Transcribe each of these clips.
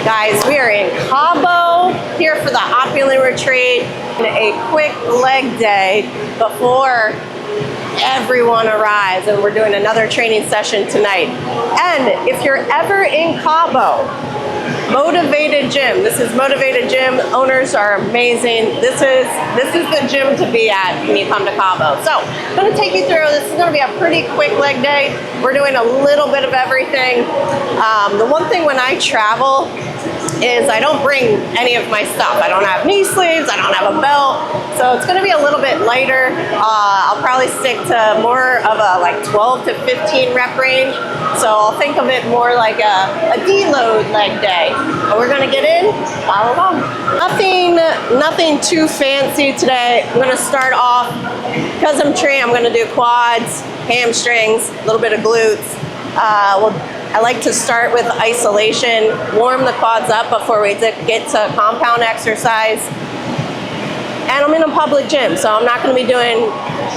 Guys, we are in Cabo here for the opulent retreat. A quick leg day before everyone arrives, and we're doing another training session tonight. And if you're ever in Cabo, Motivated Gym. This is Motivated Gym. Owners are amazing. This is the gym to be at when you come to Cabo. So I'm going to take you through. This is going to be a pretty quick leg day. We're doing a little bit of everything. The one thing when I travel is I don't bring any of my stuff. I don't have knee sleeves. I don't have a belt. So it's going to be a little bit lighter. I'll probably stick to more of a like 12 to 15 rep range. So I'll think of it more like a deload leg day. But we're gonna get in, follow along. Nothing too fancy today. I'm gonna start off, because I'm training, I'm gonna do quads, hamstrings, a little bit of glutes. I like to start with isolation, warm the quads up before we get to compound exercise. And I'm in a public gym, so I'm not gonna be doing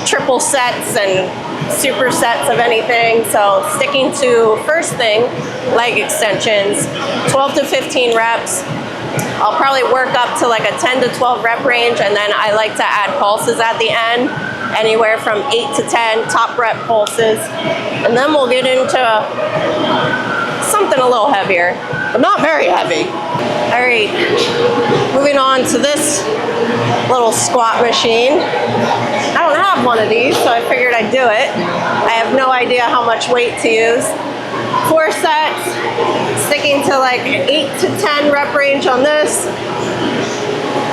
triple sets and supersets of anything. So sticking to first thing, leg extensions, 12 to 15 reps. I'll probably work up to like a 10 to 12 rep range, and then I like to add pulses at the end, anywhere from 8 to 10 top rep pulses. And then we'll get into something a little heavier, but not very heavy. All right, moving on to this little squat machine. I don't have one of these, so I figured I'd do it. I have no idea how much weight to use. 4 sets, sticking to like 8 to 10 rep range on this.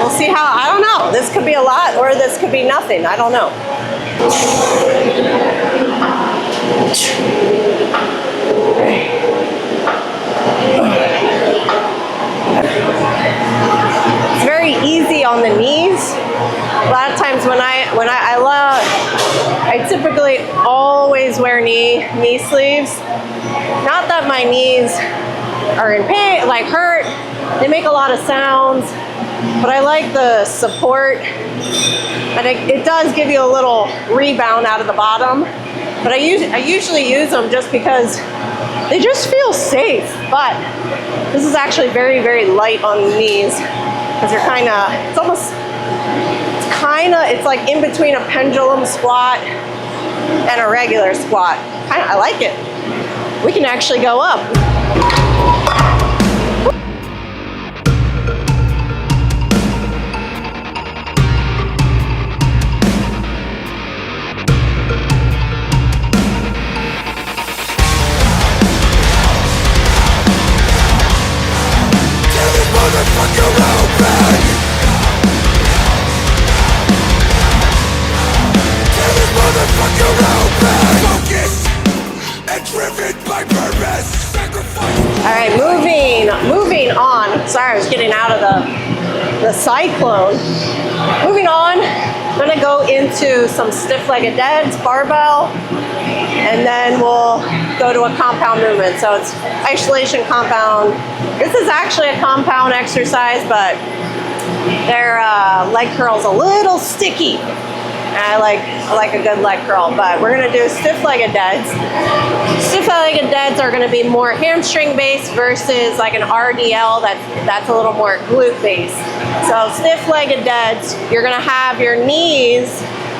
We'll see how, I don't know. This could be a lot or this could be nothing. I don't know. It's very easy on the knees. A lot of times when I typically always wear knee sleeves. Not that my knees are in pain, like hurt. They make a lot of sounds, but I like the support. And it does give you a little rebound out of the bottom. But I usually use them just because they just feel safe. But this is actually very, very light on the knees, because you're it's like in between a pendulum squat and a regular squat. I like it. We can actually go up. All right, moving on. Sorry, I was getting out of the cyclone. Moving on, I'm gonna go into some stiff-legged deads, barbell, and then we'll go to a compound movement. So it's isolation compound. This is actually a compound exercise, but their leg curl's a little sticky. I like a good leg curl, but we're gonna do stiff-legged deads. Stiff-legged deads are gonna be more hamstring based versus like an RDL that's a little more glute based. So stiff-legged deads, you're gonna have your knees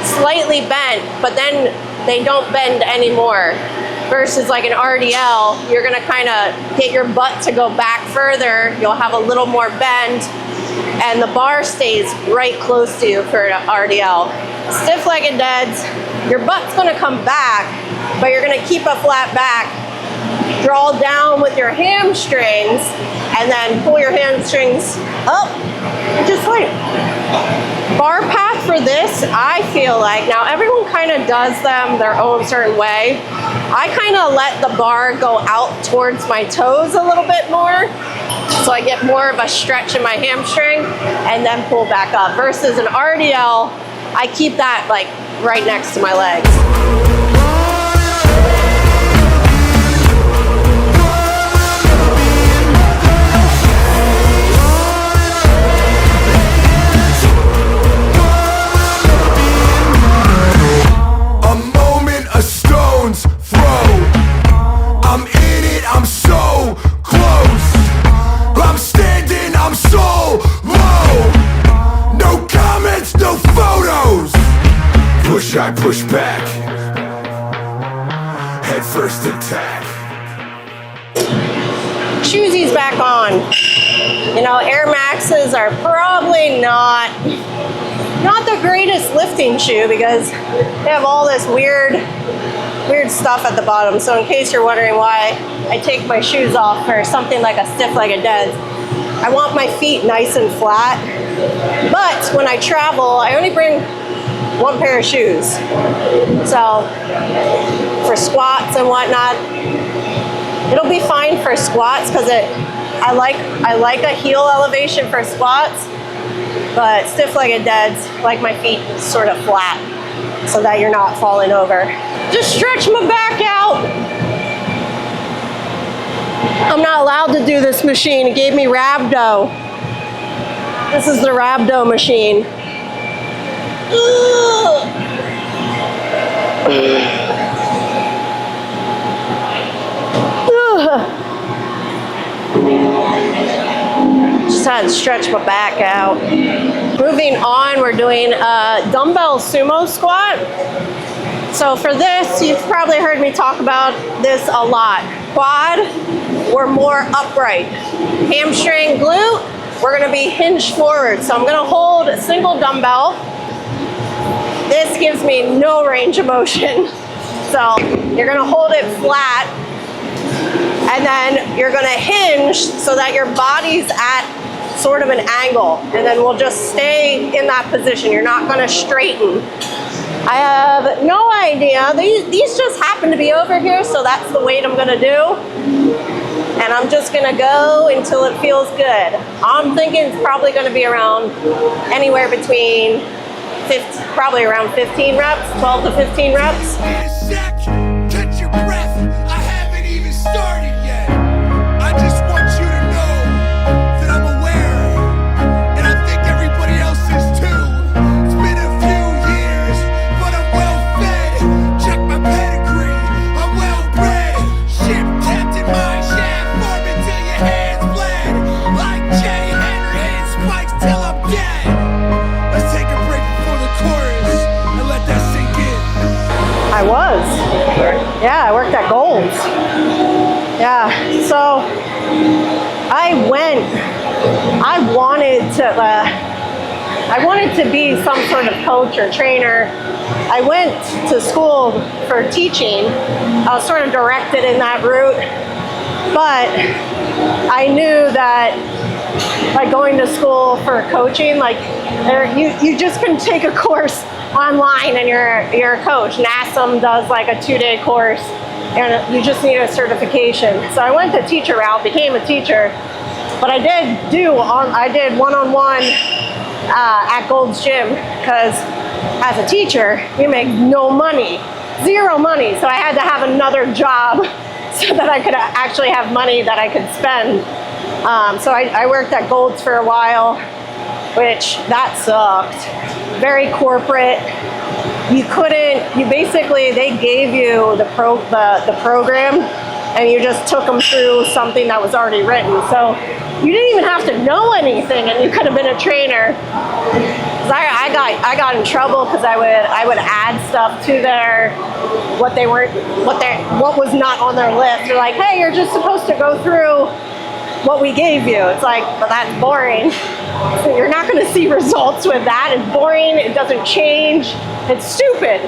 slightly bent, but then they don't bend anymore. Versus like an RDL, you're gonna kind of get your butt to go back further. You'll have a little more bend, and the bar stays right close to you for an RDL. Stiff-legged deads, your butt's gonna come back, but you're gonna keep a flat back. Draw down with your hamstrings, and then pull your hamstrings up, just like. Bar path for this, I feel like, now everyone kind of does them their own certain way. I kind of let the bar go out towards my toes a little bit more, so I get more of a stretch in my hamstring, and then pull back up. Versus an RDL, I keep that like right next to my legs. I'm in it, I'm so close. I'm I push back, head first attack. Shoesies back on. You know, Air Maxes are probably not the greatest lifting shoe because they have all this weird stuff at the bottom. So in case you're wondering why I take my shoes off for something like a stiff-legged dead, I want my feet nice and flat. But when I travel, I only bring one pair of shoes. So for squats and whatnot, it'll be fine for squats because I like a heel elevation for squats, but stiff-legged deads, like my feet sort of flat so that you're not falling over. Just stretch my back out. I'm not allowed to do this machine. It gave me rhabdo. This is the rhabdo machine. Just had to stretch my back out. Moving on, we're doing a dumbbell sumo squat. So for this, you've probably heard me talk about this a lot. Quad, we're more upright. Hamstring, glute, we're gonna be hinged forward. So I'm gonna hold a single dumbbell. This gives me no range of motion. So you're gonna hold it flat, and then you're gonna hinge so that your body's at sort of an angle, and then we'll just stay in that position. You're not gonna straighten. I have no idea. These just happen to be over here, so that's the weight I'm gonna do. And I'm just gonna go until it feels good. I'm thinking it's probably gonna be around anywhere between probably around 15 reps, 12 to 15 reps. Catch your breath, I haven't even started yet. I just want you to know that I'm aware, and I think everybody else is too. It's been a few years, but I'm well fed. Check my pedigree, I'm well bred. Ship captain, mine shaft, forming till your hands bled. Like Jay Henry, hitting spikes till I'm dead. Let's take a break before the chorus and let that sink in. I was. Yeah, I worked at Gold's. Yeah, so I wanted to be some sort of coach or trainer. I went to school for teaching. I was sort of directed in that route, but I knew that like going to school for coaching, like you just couldn't take a course online and you're a coach. NASM does like a 2-day course and you just need a certification. So I went the teacher route, became a teacher, but I did one-on-one at Gold's Gym because as a teacher, you make no money, zero money. So I had to have another job so that I could actually have money that I could spend. So I worked at Gold's for a while, which that sucked. Very corporate. They gave you the program and you just took them through something that was already written. So you didn't even have to know anything and you could have been a trainer. I got in trouble because I would add stuff to what was not on their list. They're like, hey, you're just supposed to go through what we gave you. It's like, but that's boring. So you're not going to see results with that. It's boring. It doesn't change. It's stupid.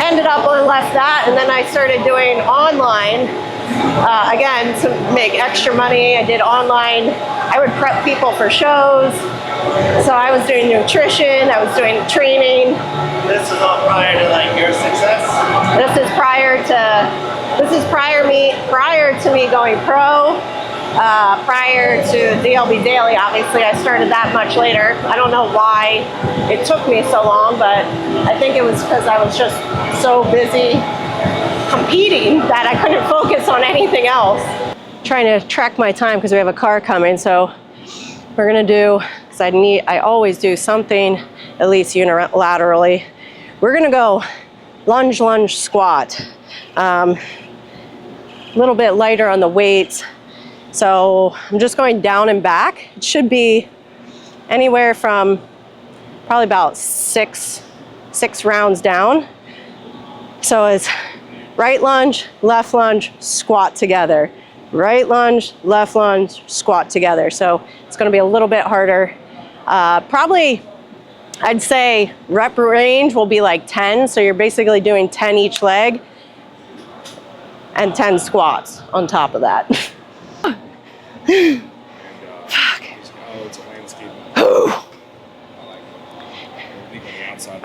Ended up on left that, and then I started doing online. Again, to make extra money, I did online. I would prep people for shows. So I was doing nutrition. I was doing training. This is all prior to like your success? This is prior to me going pro. Prior to DLB Daily, obviously I started that much later. I don't know why it took me so long, but I think it was because I was just so busy competing that I couldn't focus on anything else. Trying to track my time because we have a car coming, so we're gonna do, because I always do something at least unilaterally. We're gonna go lunge squat. A little bit lighter on the weights. So I'm just going down and back. It should be anywhere from probably about 6 6 rounds down. So it's right lunge, squat together. Right lunge, squat together. So it's gonna be a little bit harder. Probably, I'd say rep range will be like 10. So you're basically doing 10 each leg and 10 squats on top of that. Fuck. Oh, it's a landscape. I think on the outside,